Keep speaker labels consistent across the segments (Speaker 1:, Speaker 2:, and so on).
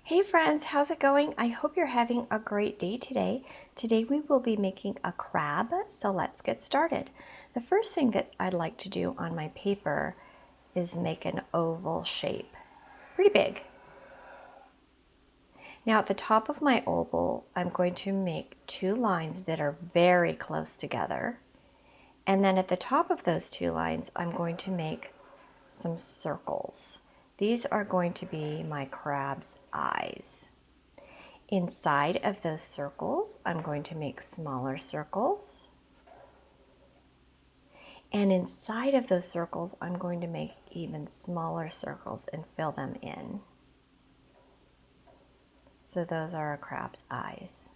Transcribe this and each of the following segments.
Speaker 1: Hey friends, how's it going? I hope you're having a great day today. Today we will be making a crab, so let's get started. The first thing that I'd like to do on my paper is make an oval shape. Pretty big. Now at the top of my oval, I'm going to make two lines that are very close together. And then at the top of those two lines, I'm going to make some circles. These are going to be my crab's eyes. Inside of those circles, I'm going to make smaller circles. And inside of those circles, I'm going to make even smaller circles and fill them in. So those are a crab's eyes.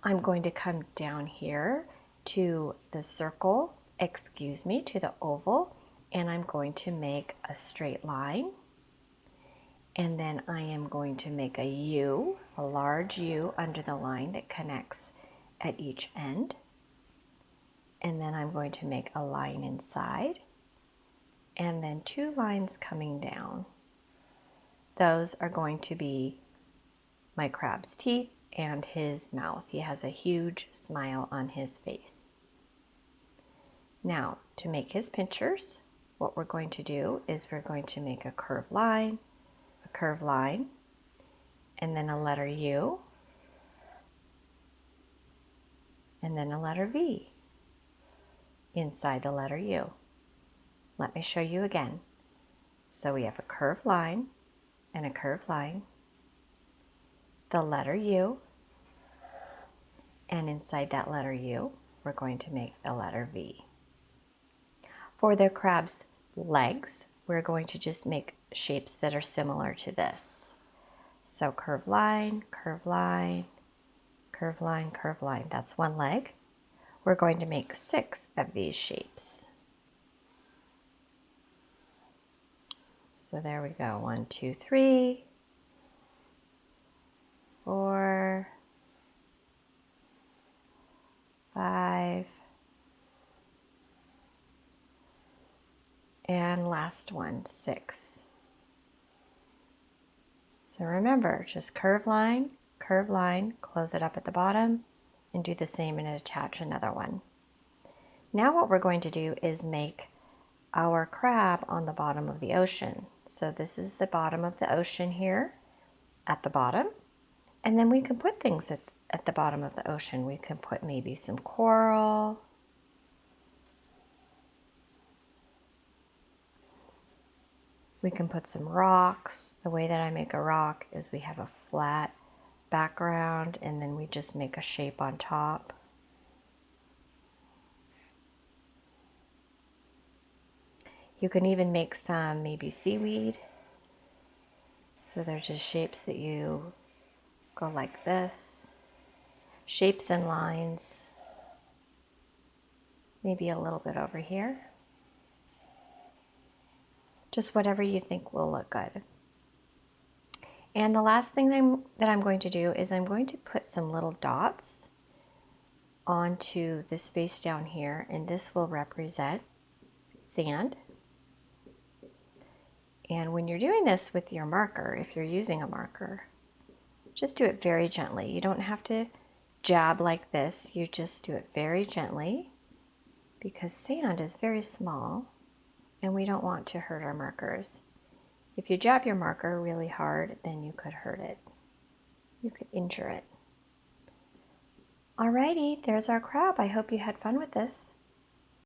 Speaker 1: I'm going to come down here to the circle, to the oval, and I'm going to make a straight line. And then I am going to make a U, a large U under the line that connects at each end. And then I'm going to make a line inside and then two lines coming down. Those are going to be my crab's teeth and his mouth. He has a huge smile on his face. Now, to make his pinchers, what we're going to do is we're going to make a curved line, and then a letter U, and then a letter V inside the letter U. Let me show you again. So we have a curved line and a curved line, the letter U, and inside that letter U, we're going to make the letter V. For the crab's legs, we're going to just make shapes that are similar to this. So curved line, curved line, curved line, curved line. That's one leg. We're going to make 6 of these shapes. So there we go. 1, 2, 3, 4, 5, and last one, 6. So remember, just curved line, close it up at the bottom, and do the same and attach another one. Now what we're going to do is make our crab on the bottom of the ocean. So this is the bottom of the ocean here at the bottom. And then we can put things at the bottom of the ocean. We can put maybe some coral. We can put some rocks. The way that I make a rock is we have a flat background and then we just make a shape on top. You can even make some maybe seaweed. So they're just shapes that you go like this. Shapes and lines. Maybe a little bit over here. Just whatever you think will look good. And the last thing that I'm going to do is I'm going to put some little dots onto the space down here, and this will represent sand. And when you're doing this with your marker, if you're using a marker, just do it very gently. You don't have to jab like this. You just do it very gently because sand is very small and we don't want to hurt our markers. If you jab your marker really hard, then you could hurt it. You could injure it. Alrighty, there's our crab. I hope you had fun with this.